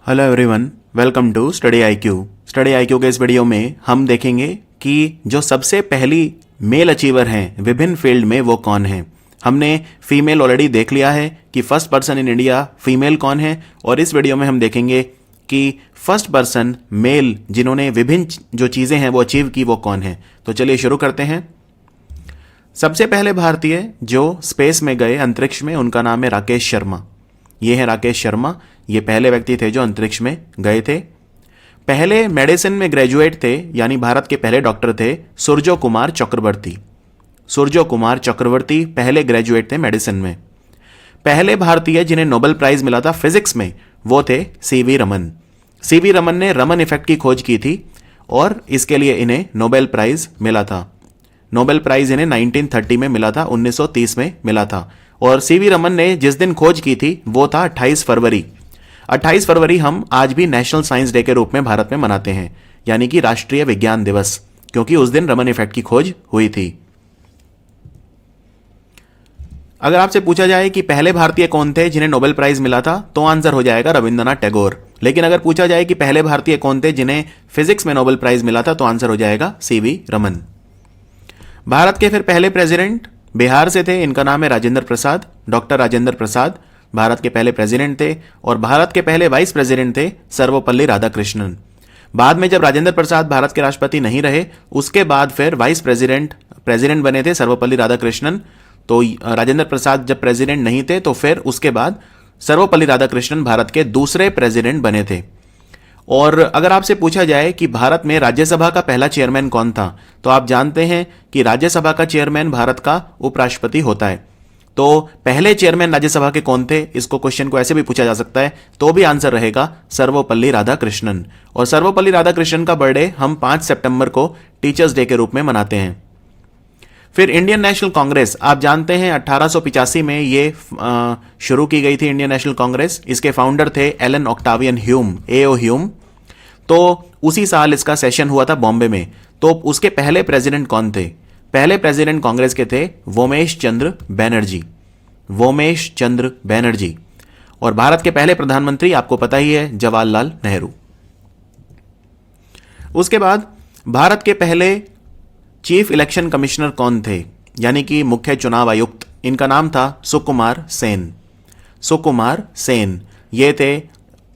Hello everyone, welcome to study IQ. Study IQ के इस video में हम देखेंगे कि जो सबसे पहली मेल अचीवर हैं विभिन्न फील्ड में वो कौन हैं। हमने फीमेल ऑलरेडी देख लिया है कि first person in India female कौन है, और इस वीडियो में हम देखेंगे कि फर्स्ट पर्सन मेल जिन्होंने विभिन्न जो चीज़ें हैं वो अचीव की वो कौन है। तो चलिए शुरू करते हैं। सबसे पहले भारतीय जो स्पेस में गए, अंतरिक्ष में, उनका नाम है राकेश शर्मा। ये है राकेश शर्मा। ये पहले व्यक्ति थे जो अंतरिक्ष में गए थे। पहले मेडिसिन में ग्रेजुएट थे, यानी भारत के पहले डॉक्टर थे सूर्यो कुमार चक्रवर्ती। सूर्यो कुमार चक्रवर्ती पहले ग्रेजुएट थे मेडिसिन में। पहले भारतीय जिन्हें नोबेल प्राइज मिला था फिजिक्स में वो थे सीवी रमन। सीवी रमन ने रमन इफेक्ट की खोज की थी और इसके लिए इन्हें नोबेल प्राइज मिला था। नोबेल प्राइज इन्हें 1930 में मिला था, 1930 में मिला था। और सीवी रमन ने जिस दिन खोज की थी वो था 28 फरवरी। 28 फरवरी हम आज भी नेशनल साइंस डे के रूप में भारत में मनाते हैं, यानी कि राष्ट्रीय विज्ञान दिवस, क्योंकि उस दिन रमन इफेक्ट की खोज हुई थी। अगर आपसे पूछा जाए कि पहले भारतीय कौन थे जिन्हें नोबेल प्राइज मिला था, तो आंसर हो जाएगा रविंद्रनाथ टैगोर। लेकिन अगर पूछा जाए कि पहले भारतीय कौन थे जिन्हें फिजिक्स में नोबेल प्राइज मिला था, तो आंसर हो जाएगा सीवी रमन। भारत के फिर पहले प्रेसिडेंट बिहार से थे, इनका नाम है राजेंद्र प्रसाद। डॉक्टर राजेंद्र प्रसाद भारत के पहले प्रेसिडेंट थे। और भारत के पहले वाइस प्रेसिडेंट थे सर्वपल्ली राधाकृष्णन। बाद में जब राजेंद्र प्रसाद भारत के राष्ट्रपति नहीं रहे, उसके बाद फिर वाइस प्रेसिडेंट बने थे सर्वपल्ली राधाकृष्णन। तो राजेंद्र प्रसाद जब प्रेसिडेंट नहीं थे तो फिर उसके बाद सर्वपल्ली राधाकृष्णन भारत के दूसरे प्रेसिडेंट बने थे। और अगर आपसे पूछा जाए कि भारत में राज्यसभा का पहला चेयरमैन कौन था, तो आप जानते हैं कि राज्यसभा का चेयरमैन भारत का उपराष्ट्रपति होता है। तो पहले चेयरमैन राज्यसभा के कौन थे, इसको क्वेश्चन को ऐसे भी पूछा जा सकता है, तो भी आंसर रहेगा सर्वपल्ली राधाकृष्णन। और सर्वपल्ली राधाकृष्णन का बर्थडे हम 5 सितंबर को टीचर्स डे के रूप में मनाते हैं। फिर इंडियन नेशनल कांग्रेस, आप जानते हैं 1885 में ये शुरू की गई थी इंडियन नेशनल कांग्रेस। इसके फाउंडर थे एलन ऑक्टावियन ह्यूम, एओ ह्यूम। तो उसी साल इसका सेशन हुआ था बॉम्बे में। तो उसके पहले प्रेसिडेंट कौन थे? पहले प्रेसिडेंट कांग्रेस के थे वोमेश चंद्र बैनर्जी। वोमेश चंद्र बैनर्जी। और भारत के पहले प्रधानमंत्री आपको पता ही है, जवाहरलाल नेहरू। उसके बाद भारत के पहले चीफ इलेक्शन कमिश्नर कौन थे, यानी कि मुख्य चुनाव आयुक्त? इनका नाम था सुकुमार सेन। सुकुमार सेन ये थे,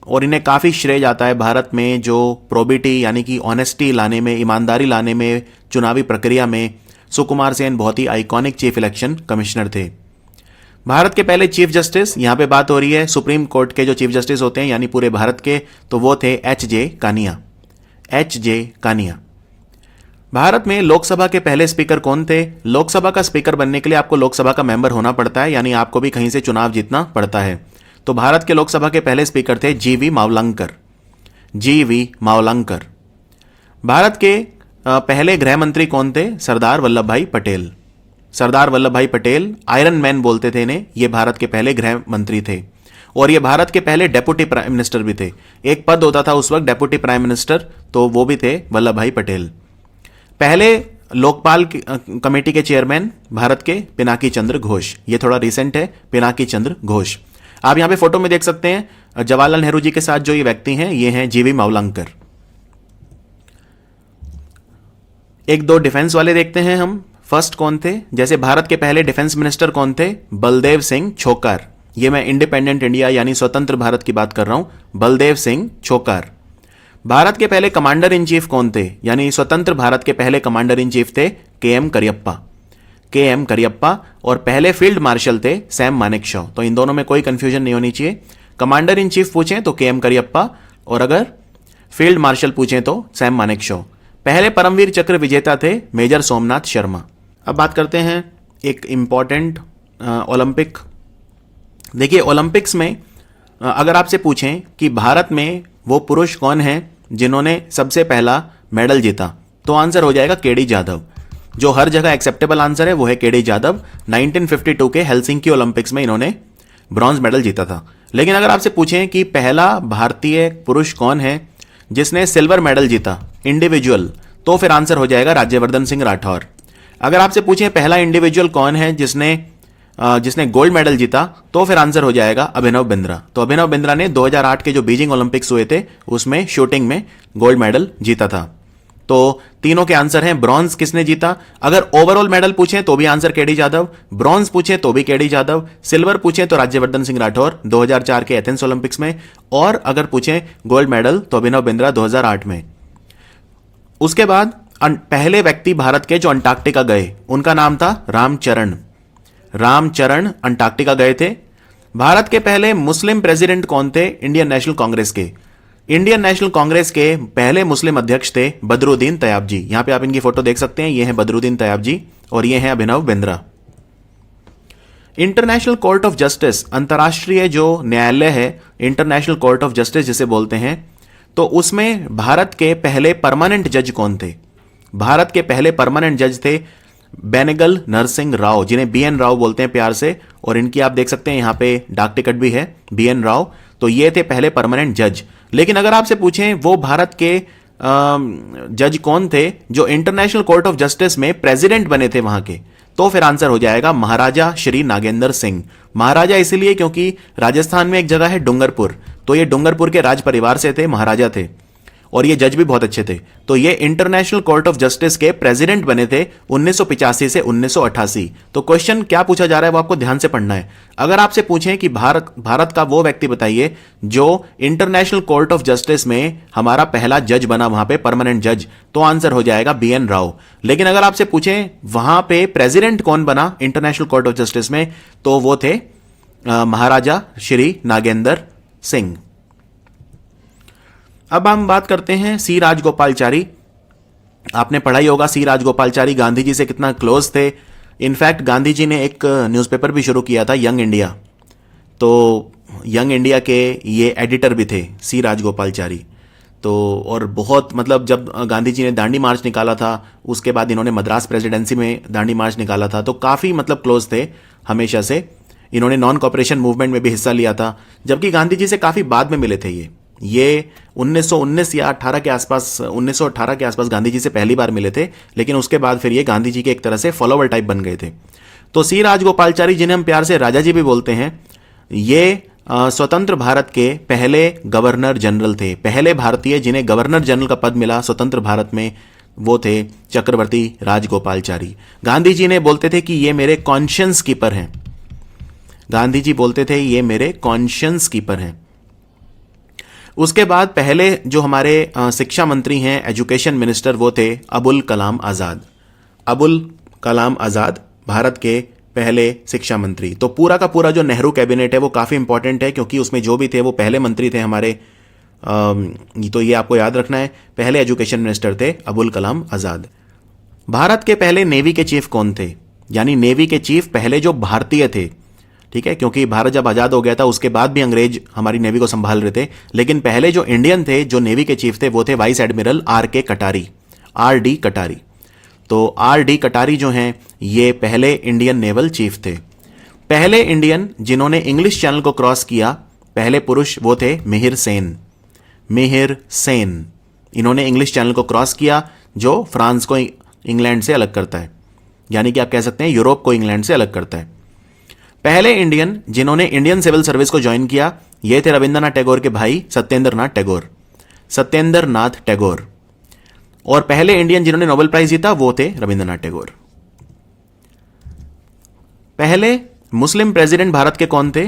और इन्हें काफ़ी श्रेय जाता है भारत में जो प्रोबिटी यानी कि ऑनेस्टी लाने में, ईमानदारी लाने में, चुनावी प्रक्रिया में सुकुमार सेन बहुत ही आइकॉनिक चीफ इलेक्शन कमिश्नर थे। भारत के पहले चीफ जस्टिस, यहां पे बात हो रही है सुप्रीम कोर्ट के जो चीफ जस्टिस होते हैं यानी पूरे भारत के, तो वो थे एच.जे. कानिया। एच.जे. कानिया। भारत में लोकसभा के पहले स्पीकर कौन थे? लोकसभा का स्पीकर बनने के लिए आपको लोकसभा का मेंबर होना पड़ता है, यानी आपको भी कहीं से चुनाव जीतना पड़ता है। तो भारत के लोकसभा के पहले स्पीकर थे जी.वी. मावलंकर। जी.वी. मावलंकर। भारत के पहले गृह मंत्री कौन थे? सरदार वल्लभ भाई पटेल। सरदार वल्लभ भाई पटेल, आयरन मैन बोलते थे इन्हें, ये भारत के पहले गृह मंत्री थे। और ये भारत के पहले डेप्यूटी प्राइम मिनिस्टर भी थे। एक पद होता था उस वक्त डेप्यूटी प्राइम मिनिस्टर, तो वो भी थे वल्लभ भाई पटेल। पहले लोकपाल कमेटी के चेयरमैन भारत के पिनाकी चंद्र घोष। ये थोड़ा रिसेंट है, पिनाकी चंद्र घोष। आप यहां पे फोटो में देख सकते हैं जवाहरलाल नेहरू जी के साथ जो ये व्यक्ति हैं, ये हैं जी.वी. मावलंकर। एक दो डिफेंस वाले देखते हैं हम। फर्स्ट कौन थे? जैसे भारत के पहले डिफेंस मिनिस्टर कौन थे? बलदेव सिंह छोकार। ये मैं इंडिपेंडेंट इंडिया यानी स्वतंत्र भारत की बात कर रहा हूं, बलदेव सिंह छोकार। भारत के पहले कमांडर इन चीफ कौन थे? यानी स्वतंत्र भारत के पहले कमांडर इन चीफ थे के.एम. करियप्पा। के.एम. करियप्पा। और पहले फील्ड मार्शल थे सैम मानेकशॉ। तो इन दोनों में कोई कंफ्यूजन नहीं होनी चाहिए। कमांडर इन चीफ पूछें तो के.एम. करियप्पा, और अगर फील्ड मार्शल पूछें तो सैम मानेकशॉ। पहले परमवीर चक्र विजेता थे मेजर सोमनाथ शर्मा। अब बात करते हैं एक इंपॉर्टेंट ओलंपिक। देखिए, ओलंपिक्स में अगर आपसे पूछें कि भारत में वो पुरुष कौन है जिन्होंने सबसे पहला मेडल जीता, तो आंसर हो जाएगा के.डी. जाधव। जो हर जगह एक्सेप्टेबल आंसर है वो है के.डी. जाधव। 1952 के हेलसिंकी ओलंपिक्स में इन्होंने ब्रॉन्ज मेडल जीता था। लेकिन अगर आपसे पूछें कि पहला भारतीय पुरुष कौन है जिसने सिल्वर मेडल जीता इंडिविजुअल, तो फिर आंसर हो जाएगा राज्यवर्धन सिंह राठौर। अगर आपसे पूछें पहला इंडिविजुअल कौन है जिसने जिसने गोल्ड मेडल जीता, तो फिर आंसर हो जाएगा अभिनव बिंद्रा। तो अभिनव बिंद्रा ने 2008 के जो बीजिंग ओलंपिक्स हुए थे उसमें शूटिंग में गोल्ड मेडल जीता था। तो तीनों के आंसर हैं। ब्रॉन्ज किसने जीता? अगर ओवरऑल मेडल पूछें तो भी आंसर केडी जाधव, ब्रॉन्ज पूछें तो भी केडी जाधव, सिल्वर पूछें तो राज्यवर्धन सिंह राठौर 2004 के एथेंस ओलंपिक्स में, और अगर पूछें गोल्ड मेडल तो अभिनव बिंद्रा 2008 में। उसके बाद पहले व्यक्ति भारत के जो अंटार्कटिका गए उनका नाम था रामचरण। रामचरण अंटार्कटिका गए थे। भारत के पहले मुस्लिम प्रेसिडेंट कौन थे इंडियन नेशनल कांग्रेस के? इंडियन नेशनल कांग्रेस के पहले मुस्लिम अध्यक्ष थे बदरुद्दीन तैयब जी। यहां पे आप इनकी फोटो देख सकते हैं, ये है बदरुद्दीन तैयब जी और ये है Abhinav Bindra. International Court of Justice, अंतर्राष्ट्रीय जो न्यायालय है, इंटरनेशनल कोर्ट ऑफ जस्टिस जिसे बोलते हैं, तो उसमें भारत के पहले परमानेंट जज कौन थे? भारत के पहले परमानेंट जज थे बेनेगल नरसिंह राव, जिन्हें बीएन राव बोलते हैं प्यार से, और इनकी आप देख सकते हैं यहां पे डाक टिकट भी है बीएन राव। तो ये थे पहले परमानेंट जज। लेकिन अगर आपसे पूछें वो भारत के जज कौन थे जो इंटरनेशनल कोर्ट ऑफ जस्टिस में प्रेसिडेंट बने थे वहां के, तो फिर आंसर हो जाएगा महाराजा श्री नागेंद्र सिंह। महाराजा इसलिए क्योंकि राजस्थान में एक जगह है डूंगरपुर, तो ये डूंगरपुर के राज परिवार से थे, महाराजा थे, और ये जज भी बहुत अच्छे थे। तो ये इंटरनेशनल कोर्ट ऑफ जस्टिस के प्रेसिडेंट बने थे 1985 से 1988। तो क्वेश्चन क्या पूछा जा रहा है वो आपको ध्यान से पढ़ना है। अगर आपसे पूछें कि भारत का वो व्यक्ति बताइए जो इंटरनेशनल कोर्ट ऑफ जस्टिस में हमारा पहला जज बना, वहां पे परमानेंट जज, तो आंसर हो जाएगा बीएन राव। लेकिन अगर आपसे पूछें वहां पे प्रेसिडेंट कौन बना इंटरनेशनल कोर्ट ऑफ जस्टिस में, तो वो थे महाराजा श्री नागेंद्र सिंह। अब हम बात करते हैं सी राजगोपालचारी। आपने पढ़ा ही होगा सी राजगोपालचारी गांधी जी से कितना क्लोज थे। इनफैक्ट गांधी जी ने एक न्यूज़पेपर भी शुरू किया था, यंग इंडिया। तो यंग इंडिया के ये एडिटर भी थे सी राजगोपालचारी। तो और बहुत मतलब जब गांधी जी ने दांडी मार्च निकाला था उसके बाद इन्होंने मद्रास प्रेसिडेंसी में दांडी मार्च निकाला था, तो काफ़ी मतलब क्लोज थे हमेशा से। इन्होंने नॉन कॉपरेशन मूवमेंट में भी हिस्सा लिया था, जबकि गांधी जी से काफ़ी बाद में मिले थे ये 1919 या 18 के आसपास, 1918 के आसपास गांधी जी से पहली बार मिले थे, लेकिन उसके बाद फिर ये गांधी जी के एक तरह से फॉलोवर टाइप बन गए थे। तो सी राजगोपालचारी, जिन्हें हम प्यार से राजा जी भी बोलते हैं, ये स्वतंत्र भारत के पहले गवर्नर जनरल थे। पहले भारतीय जिन्हें गवर्नर जनरल का पद मिला स्वतंत्र भारत में वो थे चक्रवर्ती राजगोपालचारी। गांधी जी ने बोलते थे कि ये मेरे कॉन्शियंस कीपर हैं। गांधी जी बोलते थे ये मेरे कॉन्शियंस कीपर हैं। उसके बाद पहले जो हमारे शिक्षा मंत्री हैं, एजुकेशन मिनिस्टर, वो थे अबुल कलाम आज़ाद। अबुल कलाम आज़ाद भारत के पहले शिक्षा मंत्री। तो पूरा का पूरा जो नेहरू कैबिनेट है वो काफ़ी इंपॉर्टेंट है, क्योंकि उसमें जो भी थे वो पहले मंत्री थे हमारे। तो ये आपको याद रखना है। पहले एजुकेशन मिनिस्टर थे अबुल कलाम आज़ाद। भारत के पहले नेवी के चीफ कौन थे? यानी नेवी के चीफ पहले जो भारतीय थे, ठीक है, क्योंकि भारत जब आज़ाद हो गया था उसके बाद भी अंग्रेज हमारी नेवी को संभाल रहे थे, लेकिन पहले जो इंडियन थे जो नेवी के चीफ थे वो थे वाइस एडमिरल आर के कटारी, आर डी कटारी। तो आर डी कटारी जो हैं ये पहले इंडियन नेवल चीफ थे। पहले इंडियन जिन्होंने इंग्लिश चैनल को क्रॉस किया, पहले पुरुष, वो थे मिहिर सेन। मिहिर सेन, इन्होंने इंग्लिश चैनल को क्रॉस किया जो फ्रांस को इंग्लैंड से अलग करता है, यानी कि आप कह सकते हैं यूरोप को इंग्लैंड से अलग करता है। पहले इंडियन जिन्होंने इंडियन सिविल सर्विस को ज्वाइन किया ये थे रविंद्रनाथ टैगोर के भाई सत्येंद्रनाथ टैगोर, सत्येंद्रनाथ टैगोर। और पहले इंडियन जिन्होंने नोबेल प्राइज जीता वो थे रविंद्रनाथ टैगोर। पहले मुस्लिम प्रेसिडेंट भारत के कौन थे?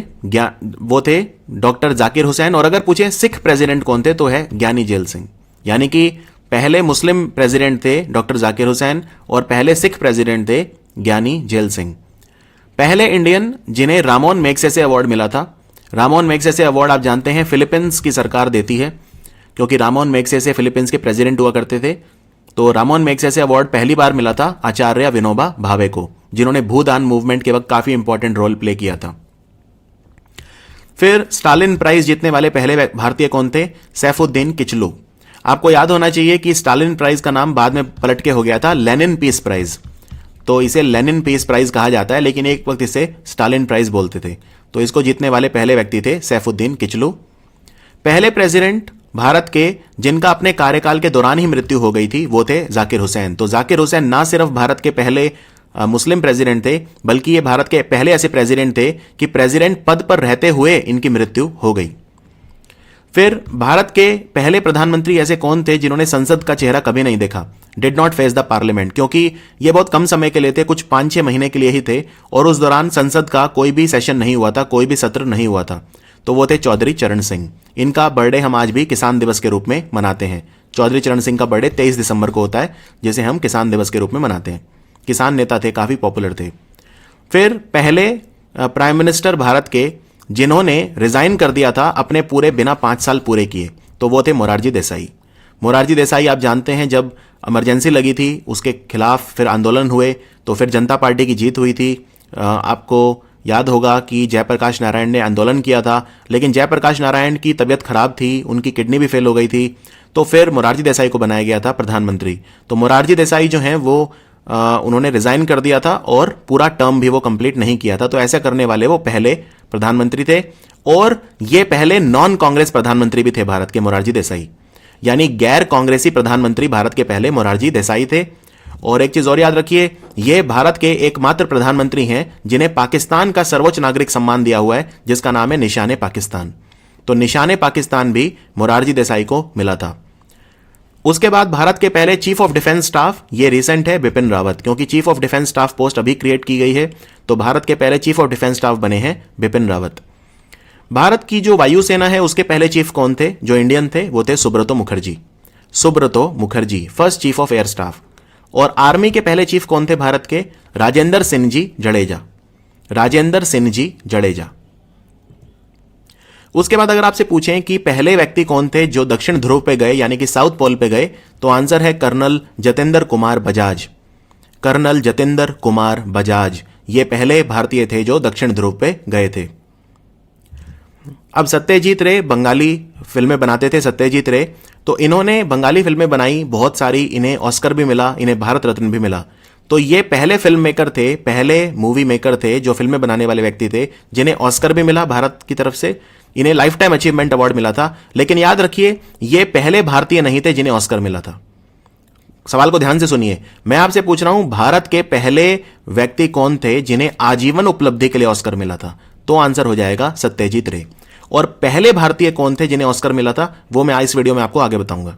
वो थे डॉक्टर जाकिर हुसैन। और अगर पूछे सिख प्रेसिडेंट कौन थे तो है ज्ञानी जेल सिंह। यानी कि पहले मुस्लिम प्रेसिडेंट थे डॉक्टर जाकिर हुसैन और पहले सिख प्रेसिडेंट थे ज्ञानी जेल सिंह। पहले इंडियन जिन्हें रामोन मैग्सेसे अवार्ड मिला था। रामोन मैग्सेसे अवार्ड आप जानते हैं फिलीपींस की सरकार देती है, क्योंकि रामोन मैग्सेसे फिलीपींस के प्रेसिडेंट हुआ करते थे। तो रामोन मैग्सेसे अवार्ड पहली बार मिला था आचार्य विनोबा भावे को, जिन्होंने भूदान मूवमेंट के वक्त काफी इंपॉर्टेंट रोल प्ले किया था। फिर स्टालिन प्राइज जीतने वाले पहले भारतीय कौन थे? सैफुद्दीन किचलू। आपको याद होना चाहिए कि स्टालिन प्राइज का नाम बाद में पलट के हो गया था लेनिन पीस प्राइज। तो इसे लेनिन पीस प्राइज कहा जाता है, लेकिन एक वक्त इसे स्टालिन प्राइज बोलते थे। तो इसको जीतने वाले पहले व्यक्ति थे सैफुद्दीन किचलू। पहले प्रेसिडेंट भारत के जिनका अपने कार्यकाल के दौरान ही मृत्यु हो गई थी वो थे जाकिर हुसैन। तो जाकिर हुसैन ना सिर्फ भारत के पहले मुस्लिम प्रेसिडेंट थे, बल्कि ये भारत के पहले ऐसे प्रेसिडेंट थे कि प्रेसिडेंट पद पर रहते हुए इनकी मृत्यु हो गई। फिर भारत के पहले प्रधानमंत्री ऐसे कौन थे जिन्होंने संसद का चेहरा कभी नहीं देखा, did not face the parliament, क्योंकि ये बहुत कम समय के लिए थे, कुछ 5-6 महीने के लिए ही थे और उस दौरान संसद का कोई भी सेशन नहीं हुआ था, कोई भी सत्र नहीं हुआ था। तो वो थे चौधरी चरण सिंह। इनका बर्थडे हम आज भी किसान दिवस के रूप में मनाते हैं। चौधरी चरण सिंह का बर्थडे 23 दिसंबर को होता है, जिसे हम किसान दिवस के रूप में मनाते हैं। किसान नेता थे, काफी पॉपुलर थे। फिर पहले प्राइम मिनिस्टर भारत के जिन्होंने रिजाइन कर दिया था अपने पूरे बिना 5 साल पूरे किए, तो वो थे मोरारजी देसाई। मोरारजी देसाई आप जानते हैं, जब इमरजेंसी लगी थी उसके खिलाफ फिर आंदोलन हुए, तो फिर जनता पार्टी की जीत हुई थी। आपको याद होगा कि जयप्रकाश नारायण ने आंदोलन किया था, लेकिन जयप्रकाश नारायण की तबीयत खराब थी, उनकी किडनी भी फेल हो गई थी, तो फिर मोरारजी देसाई को बनाया गया था प्रधानमंत्री। तो मोरारजी देसाई जो हैं वो उन्होंने रिजाइन कर दिया था और पूरा टर्म भी वो कंप्लीट नहीं किया था। तो ऐसा करने वाले वो पहले प्रधानमंत्री थे और ये पहले नॉन कांग्रेस प्रधानमंत्री भी थे भारत के, मोरारजी देसाई, यानी गैर कांग्रेसी प्रधानमंत्री भारत के पहले मोरारजी देसाई थे। और एक चीज और याद रखिए, ये भारत के एकमात्र प्रधानमंत्री हैं जिन्हें पाकिस्तान का सर्वोच्च नागरिक सम्मान दिया हुआ है, जिसका नाम है निशाने पाकिस्तान। तो निशाने पाकिस्तान भी मोरारजी देसाई को मिला था। उसके बाद भारत के पहले चीफ ऑफ डिफेंस स्टाफ, ये रिसेंट है, बिपिन रावत, क्योंकि chief of defence staff post अभी क्रिएट की गई है, तो भारत के पहले चीफ ऑफ डिफेंस स्टाफ बने हैं बिपिन रावत। भारत की जो वायुसेना है उसके पहले चीफ कौन थे जो इंडियन थे, वो थे Subroto Mukherjee. Subroto Mukherjee first chief of air staff. और आर्मी के पहले चीफ कौन थे भारत के, राजेंद्र सिंह जी जडेजा। राजेंद्र सिंह जी जडेजा। उसके बाद अगर आपसे पूछें कि पहले व्यक्ति कौन थे जो दक्षिण ध्रुव पे गए, यानी कि साउथ पोल पे गए, तो आंसर है कर्नल जतेंद्र कुमार बजाज। कर्नल जतेंद्र कुमार बजाज ये पहले भारतीय थे जो दक्षिण ध्रुव पे गए थे। अब सत्यजीत रे बंगाली फिल्में बनाते थे, सत्यजीत रे, तो इन्होंने बंगाली फिल्में बनाई बहुत सारी, इन्हें ऑस्कर भी मिला, इन्हें भारत रत्न भी मिला। तो ये पहले फिल्म मेकर थे, पहले मूवी मेकर थे जो फिल्में बनाने वाले व्यक्ति थे जिन्हें ऑस्कर भी मिला भारत की तरफ से, इन्हें लाइफ टाइम अचीवमेंट अवार्ड मिला था। लेकिन याद रखिए ये पहले भारतीय नहीं थे जिन्हें ऑस्कर मिला था। सवाल को ध्यान से सुनिए, मैं आपसे पूछ रहा हूं भारत के पहले व्यक्ति कौन थे जिन्हें आजीवन उपलब्धि के लिए ऑस्कर मिला था, तो आंसर हो जाएगा सत्यजीत रे। और पहले भारतीय कौन थे जिन्हें ऑस्कर मिला था, वो मैं इस वीडियो में आपको आगे बताऊंगा।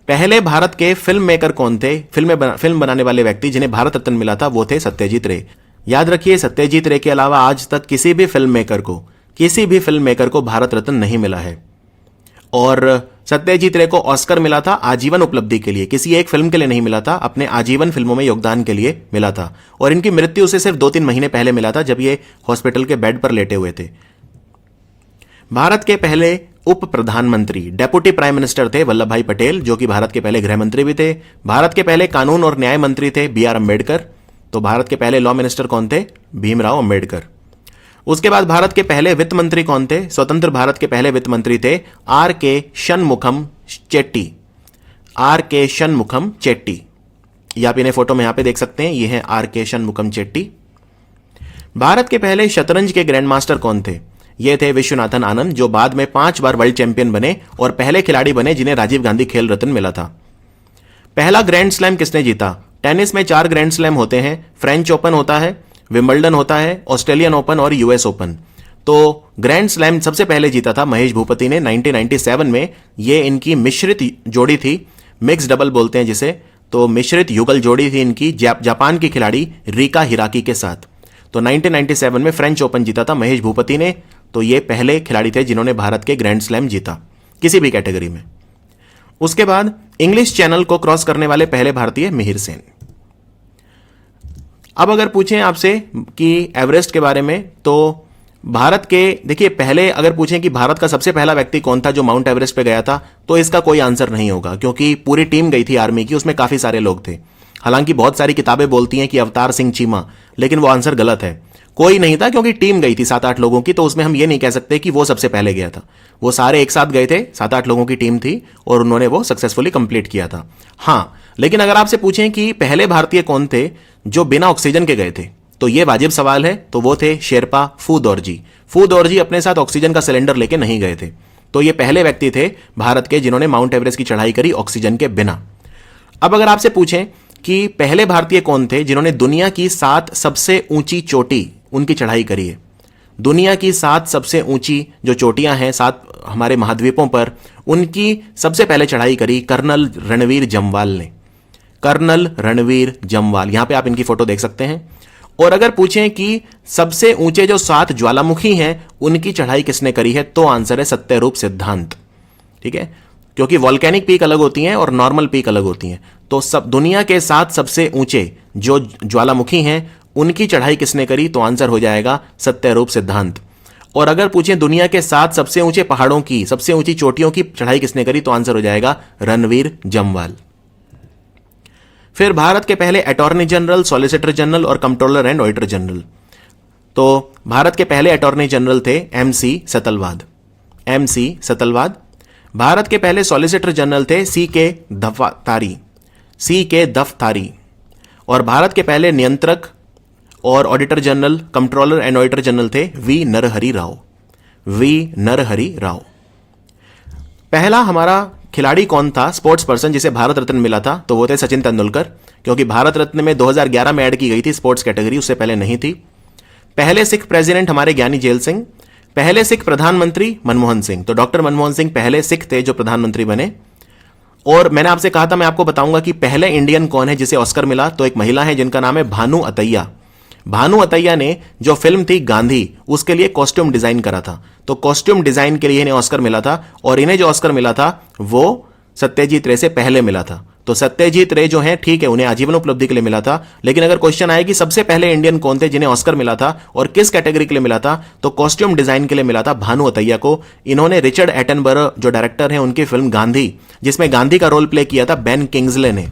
पहले भारत के फिल्म मेकर कौन थे, फिल्म बनाने वाले व्यक्ति जिन्हें भारत रत्न मिला था, वो थे सत्यजीत रे। याद रखिए सत्यजीत रे के अलावा आज तक किसी भी फिल्म मेकर को भारत रत्न नहीं मिला है। और सत्यजीत रे को ऑस्कर मिला था आजीवन उपलब्धि के लिए, किसी एक फिल्म के लिए नहीं मिला था, अपने आजीवन फिल्मों में योगदान के लिए मिला था। और इनकी मृत्यु से सिर्फ 2-3 महीने पहले मिला था, जब ये हॉस्पिटल के बेड पर लेटे हुए थे। भारत के पहले उप प्रधानमंत्री, डेप्यूटी प्राइम मिनिस्टर थे वल्लभ भाई पटेल, जो कि भारत के पहले गृह मंत्री भी थे। भारत के पहले कानून और न्याय मंत्री थे बी.आर. अम्बेडकर। तो भारत के पहले लॉ मिनिस्टर कौन थे, भीमराव अम्बेडकर। उसके बाद भारत के पहले वित्त मंत्री कौन थे, स्वतंत्र भारत के पहले वित्त मंत्री थे आर.के. शनमुखम चेट्टी। आर.के. शनमुखम चेट्टी, ये आप इन्हें फोटो में यहां पे देख सकते हैं, ये है आर.के. शनमुखम चेट्टी। भारत के पहले शतरंज के ग्रैंड मास्टर कौन थे, ये थे विश्वनाथन आनंद, जो बाद में 5 बार वर्ल्ड चैंपियन बने और पहले खिलाड़ी बने जिन्हें राजीव गांधी खेल रत्न मिला था। पहला ग्रैंड स्लैम किसने जीता, टेनिस में 4 ग्रैंड स्लैम होते हैं, फ्रेंच ओपन होता है, विंबलडन होता है, ऑस्ट्रेलियन ओपन और यूएस ओपन। तो ग्रैंड स्लैम सबसे पहले जीता था महेश भूपति ने 1997 में। ये इनकी मिश्रित जोड़ी थी, मिक्स डबल बोलते हैं जिसे, तो मिश्रित युगल जोड़ी थी इनकी जापान की खिलाड़ी रिका हिराकी के साथ। तो 1997 में फ्रेंच ओपन जीता था महेश भूपति ने। तो ये पहले खिलाड़ी थे जिन्होंने भारत के ग्रैंड स्लैम जीता किसी भी कैटेगरी में। उसके बाद इंग्लिश चैनल को क्रॉस करने वाले पहले भारतीय मिहिर सेन। अब अगर पूछें आपसे कि एवरेस्ट के बारे में, तो भारत के, देखिए पहले अगर पूछें कि भारत का सबसे पहला व्यक्ति कौन था जो माउंट एवरेस्ट पे गया था, तो इसका कोई आंसर नहीं होगा, क्योंकि पूरी टीम गई थी आर्मी की, उसमें काफी सारे लोग थे। हालांकि बहुत सारी किताबें बोलती हैं कि अवतार सिंह चीमा, लेकिन वो आंसर गलत है। कोई नहीं था, क्योंकि टीम गई थी 7-8 लोगों की, तो उसमें हम ये नहीं कह सकते कि वो सबसे पहले गया था। वो सारे एक साथ गए थे, 7-8 लोगों की टीम थी और उन्होंने वो सक्सेसफुली कंप्लीट किया था। हां, लेकिन अगर आपसे पूछें कि पहले भारतीय कौन थे जो बिना ऑक्सीजन के गए थे, तो ये वाजिब सवाल है। तो वो थे शेरपा फूदौरजी। फूदौरजी अपने साथ ऑक्सीजन का सिलेंडर लेके नहीं गए थे। तो ये पहले व्यक्ति थे भारत के जिन्होंने माउंट एवरेस्ट की चढ़ाई करी ऑक्सीजन के बिना। अब अगर आपसे पूछें कि पहले भारतीय कौन थे जिन्होंने दुनिया की 7 सबसे ऊंची चोटी उनकी चढ़ाई करी है। दुनिया की 7 सबसे ऊंची जो चोटियां हैं 7 हमारे महाद्वीपों पर, उनकी सबसे पहले चढ़ाई करी कर्नल रणवीर जमवाल ने। कर्नल रणवीर जमवाल, यहां पे आप इनकी फोटो देख सकते हैं। और अगर पूछें कि सबसे ऊंचे जो 7 ज्वालामुखी हैं उनकी चढ़ाई किसने करी है, तो आंसर है सत्यरूप सिद्धांत। ठीक है, क्योंकि वॉल्केनिक पीक अलग होती हैं और नॉर्मल पीक अलग होती हैं। तो सब दुनिया के 7 सबसे ऊंचे जो ज्वालामुखी हैं उनकी चढ़ाई किसने करी, तो आंसर हो जाएगा सत्यरूप सिद्धांत। और अगर पूछें दुनिया के 7 सबसे ऊंचे पहाड़ों की, सबसे ऊंची चोटियों की चढ़ाई किसने करी, तो आंसर हो जाएगा रणवीर जमवाल। फिर भारत के पहले अटॉर्नी जनरल, सॉलिसिटर जनरल और कंट्रोलर एंड ऑडिटर जनरल। तो भारत के पहले अटॉर्नी जनरल थे MC सतलवाद। MC सतलवाद। भारत के पहले सॉलिसिटर जनरल थे CK दफ्तारी। CK दफ्तारी। और भारत के पहले नियंत्रक और auditor general, controller and auditor general थे V नरहरि राव। V नरहरि राव। पहला हमारा खिलाड़ी कौन था, स्पोर्ट्स पर्सन, जिसे भारत रत्न मिला था, तो वो थे सचिन तेंदुलकर, क्योंकि भारत रत्न में 2011 में ऐड की गई थी स्पोर्ट्स कैटेगरी, उससे पहले नहीं थी। पहले सिख प्रेसिडेंट हमारे ज्ञानी जेल सिंह। पहले सिख प्रधानमंत्री मनमोहन सिंह। तो डॉक्टर मनमोहन सिंह पहले सिख थे जो प्रधानमंत्री बने। और मैंने आपसे कहा था मैं आपको बताऊंगा कि पहले इंडियन कौन है जिसे ऑस्कर मिला, तो एक महिला है जिनका नाम है भानु अतैया। भानु अतैया ने जो फिल्म थी गांधी, उसके लिए कॉस्ट्यूम डिजाइन करा था, तो कॉस्ट्यूम डिजाइन के लिए इन्हें ऑस्कर मिला था। और इन्हें जो ऑस्कर मिला था वो सत्यजीत रे से पहले मिला था। तो सत्यजीत रे जो हैं, ठीक है, उन्हें आजीवन उपलब्धि के लिए मिला था, लेकिन अगर क्वेश्चन आए कि सबसे पहले इंडियन कौन थे जिन्हें ऑस्कर मिला था और किस कैटेगरी के लिए मिला था, तो कॉस्ट्यूम डिजाइन के लिए मिला था भानु अतैया को। इन्होंने रिचर्ड एटनबरो जो डायरेक्टर हैं उनकी फिल्म गांधी, जिसमें गांधी का रोल प्ले किया था बेन किंग्सले ने।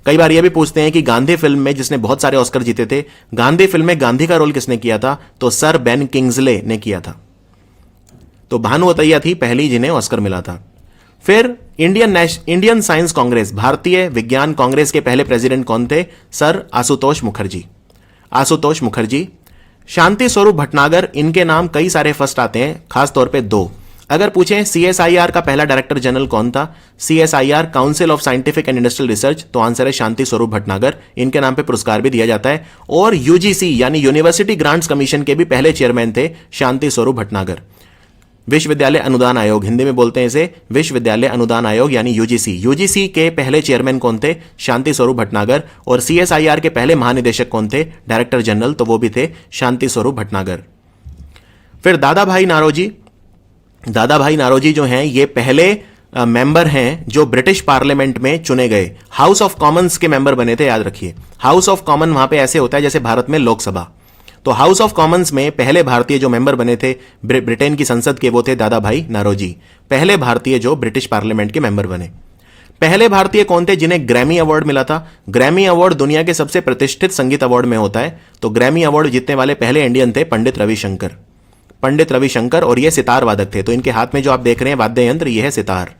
कई बार यह भी पूछते हैं कि गांधी फिल्म में, जिसने बहुत सारे ऑस्कर जीते थे, गांधी फिल्म में गांधी का रोल किसने किया था, तो सर बेन किंग्सले ने किया था। तो भानु अतैया थी पहली जिन्हें ऑस्कर मिला था। फिर इंडियन साइंस कांग्रेस, भारतीय विज्ञान कांग्रेस के पहले प्रेसिडेंट कौन थे, सर आशुतोष मुखर्जी। आशुतोष मुखर्जी। शांति स्वरूप भटनागर, इनके नाम कई सारे फर्स्ट आते हैं, खासतौर पे 2। अगर पूछें CSIR का पहला डायरेक्टर जनरल कौन था, CSIR council of scientific and industrial research, तो आंसर है शांति स्वरूप भटनागर। इनके नाम पे पुरस्कार भी दिया जाता है। और UGC यानी यूनिवर्सिटी ग्रांट्स कमीशन के भी पहले चेयरमैन थे शांति स्वरूप भटनागर। विश्वविद्यालय अनुदान आयोग, हिंदी में बोलते हैं इसे विश्वविद्यालय अनुदान आयोग यानी UGC के पहले चेयरमैन कौन थे, शांति स्वरूप भटनागर। और CSIR के पहले महानिदेशक कौन थे, डायरेक्टर जनरल, तो वो भी थे शांति स्वरूप भटनागर। फिर दादा भाई नारोजी। दादा भाई नारोजी जो हैं ये पहले मेंबर हैं जो ब्रिटिश पार्लियामेंट में चुने गए, हाउस ऑफ कॉमन्स के मेंबर बने थे, याद रखिए। हाउस ऑफ कॉमन वहां पे ऐसे होता है जैसे भारत में लोकसभा। तो हाउस ऑफ कॉमन्स में पहले भारतीय जो मेंबर बने थे ब्रिटेन की संसद के, वो थे दादा भाई नारोजी, पहले भारतीय जो ब्रिटिश पार्लियामेंट के मेंबर बने। पहले भारतीय कौन थे जिन्हें ग्रैमी अवार्ड मिला था। ग्रैमी अवार्ड दुनिया के सबसे प्रतिष्ठित संगीत अवार्ड में होता है। तो ग्रैमी अवार्ड जीतने वाले पहले इंडियन थे पंडित रविशंकर। पंडित रविशंकर, और ये सितार वादक थे। तो इनके हाथ में जो आप देख रहे हैं वाद्य यंत्र, ये है सितार।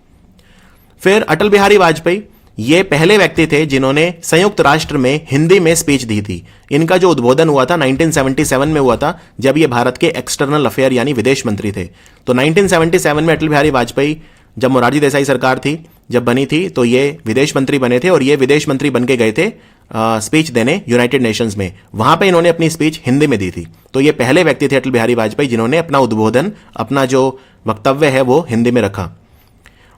फिर अटल बिहारी वाजपेयी, ये पहले व्यक्ति थे जिन्होंने संयुक्त राष्ट्र में हिंदी में स्पीच दी थी। इनका जो उद्बोधन हुआ था 1977 में हुआ था, जब ये भारत के एक्सटर्नल अफेयर यानी विदेश मंत्री थे। तो 1977 में अटल बिहारी वाजपेयी, जब मोरारजी देसाई सरकार थी, जब बनी थी, तो ये विदेश मंत्री बने थे। और ये विदेश मंत्री बन के गए थे स्पीच देने यूनाइटेड नेशंस में। वहां पे इन्होंने अपनी स्पीच हिंदी में दी थी। तो ये पहले व्यक्ति थे अटल बिहारी वाजपेयी जिन्होंने अपना उद्बोधन, अपना जो वक्तव्य है वो हिंदी में रखा।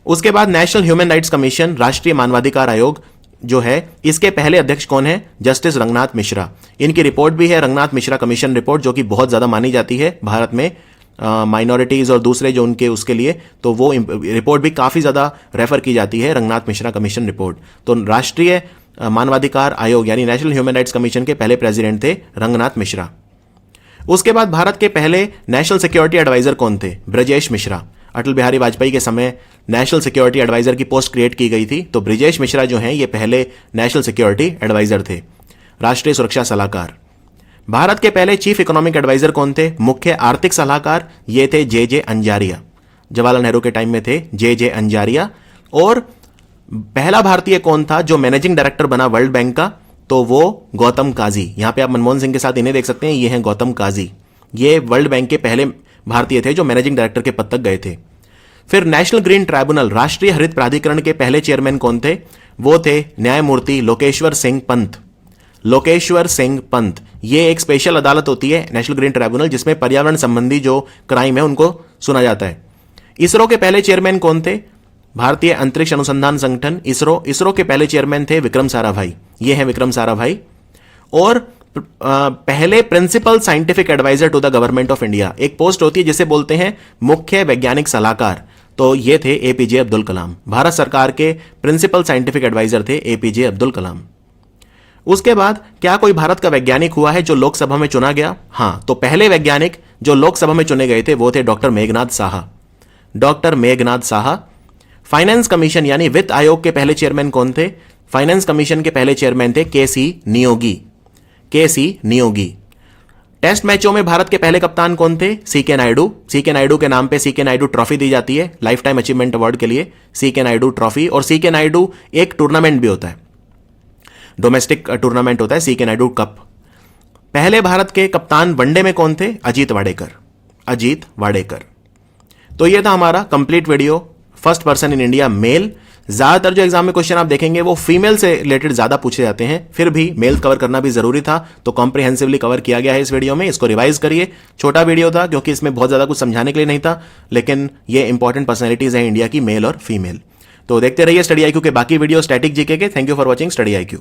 उसके बाद नेशनल ह्यूमन राइट्स कमीशन, राष्ट्रीय मानवाधिकार आयोग जो है, इसके पहले अध्यक्ष कौन है, जस्टिस रंगनाथ मिश्रा। इनकी रिपोर्ट भी है रंगनाथ मिश्रा कमीशन रिपोर्ट, जो कि बहुत ज्यादा मानी जाती है भारत में माइनॉरिटीज और दूसरे जो उनके उसके लिए। तो वो रिपोर्ट भी काफी ज्यादा रेफर की जाती है, रंगनाथ मिश्रा कमीशन रिपोर्ट। तो राष्ट्रीय मानवाधिकार आयोग यानी नेशनल ह्यूमन राइट्स कमीशन के पहले प्रेसिडेंट थे रंगनाथ मिश्रा। उसके बाद भारत के पहले नेशनल सिक्योरिटी एडवाइजर कौन थे, ब्रजेश मिश्रा। अटल बिहारी वाजपेयी के समय नेशनल सिक्योरिटी एडवाइजर की पोस्ट क्रिएट की गई थी। तो ब्रजेश मिश्रा जो हैं ये पहले नेशनल सिक्योरिटी एडवाइजर थे, राष्ट्रीय सुरक्षा सलाहकार। भारत के पहले चीफ इकोनॉमिक एडवाइजर कौन थे, मुख्य आर्थिक सलाहकार, ये थे जे अंजारिया। जवाहरलाल नेहरू के टाइम में थे जे अंजारिया। और पहला भारतीय कौन था जो मैनेजिंग डायरेक्टर बना वर्ल्ड बैंक का, तो वो गौतम काजी। यहां पे आप मनमोहन सिंह के साथ इन्हें देख सकते हैं, ये हैं गौतम काजी। ये वर्ल्ड बैंक के पहले भारतीय थे जो मैनेजिंग डायरेक्टर के पद तक गए थे। फिर नेशनल ग्रीन ट्राइब्यूनल, राष्ट्रीय हरित प्राधिकरण के पहले चेयरमैन कौन थे, वो थे न्यायमूर्ति लोकेश्वर सिंह पंत। लोकेश्वर सिंह पंत, ये एक स्पेशल अदालत होती है नेशनल ग्रीन ट्राइब्यूनल, जिसमें पर्यावरण संबंधी जो क्राइम है उनको सुना जाता है। इसरो के पहले चेयरमैन कौन थे? भारतीय अंतरिक्ष अनुसंधान संगठन इसरो के पहले चेयरमैन थे विक्रम साराभाई। ये हैं विक्रम साराभाई। और पहले principal scientific adviser to the government of India, एक पोस्ट होती है जिसे बोलते हैं मुख्य वैज्ञानिक सलाहकार, तो ये थे एपीजे अब्दुल कलाम। भारत सरकार के प्रिंसिपल साइंटिफिक एडवाइजर थे एपीजे अब्दुल कलाम। उसके बाद क्या कोई भारत का वैज्ञानिक हुआ है जो लोकसभा में चुना गया? हां, तो पहले वैज्ञानिक जो लोकसभा में चुने गए थे वो थे doctor Meghnath Saha. Doctor Meghnath Saha. Finance commission यानी वित्त आयोग के पहले चेयरमैन कौन थे? फाइनेंस कमीशन के पहले चेयरमैन थे केसी नियोगी। टेस्ट मैचों में भारत के पहले कप्तान कौन थे? सीके नायडू के नाम पे सीके नायडू ट्रॉफी दी जाती है लाइफ टाइम अचीवमेंट अवार्ड के लिए, सीके नायडू ट्रॉफी। और सीके नायडू एक टूर्नामेंट भी होता है, डोमेस्टिक टूर्नामेंट होता है सीके नायडू कप। पहले भारत के कप्तान वनडे में कौन थे? अजीत वाडेकर। तो यह था हमारा complete video, first person in India male. ज्यादातर जो एग्जाम में क्वेश्चन आप देखेंगे वो फीमेल से रिलेटेड ज्यादा पूछे जाते हैं, फिर भी मेल कवर करना भी जरूरी था, तो कॉम्प्रिहेंसिवली कवर किया गया है इस वीडियो में। इसको रिवाइज करिए। छोटा वीडियो था क्योंकि इसमें बहुत ज्यादा कुछ समझाने के लिए नहीं था, लेकिन ये इंपॉर्टेंट पर्सनैलिटीज हैं इंडिया की, मेल और फीमेल। तो देखते रहिए स्टडी आईक्यू के बाकी वीडियो स्टैटिक जीके के। Thank you for watching study IQ.